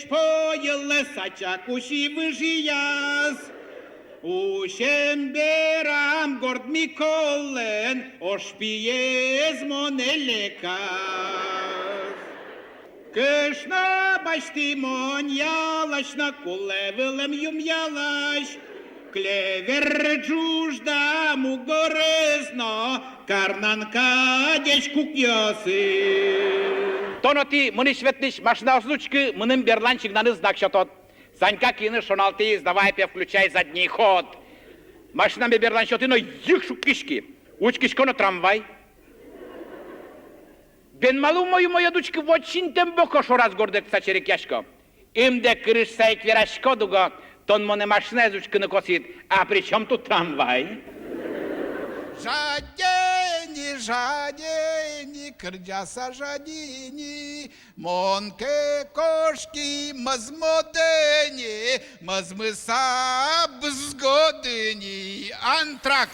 поїле сачакуші вижияз. Ушем берам горд Миколен, ошпієз монелекас. Кышна баштимон ялашна, кулевелем юм ялаш. Клевер джужда мугорезно, карнанка деш кукьосы. Тоноти мыны шветныш машина ослучки, мыным берланчик на знак счетот. Санька кины 16, давай пе включай задний ход. Машина бе берлан счеты, но их шукишки. Учкишко на трамвай. Ben malu moja duczki w odcintem boko szoraz gordek saczerek jaśko. Im de krysz sajkwiera szkodugo, ton mone maszynę zuczky kosit, a pri czym tu tramwaj? Жадені, крдяса жадіні, монке кошки мазмодені, мазмиса бзгодені, антракт.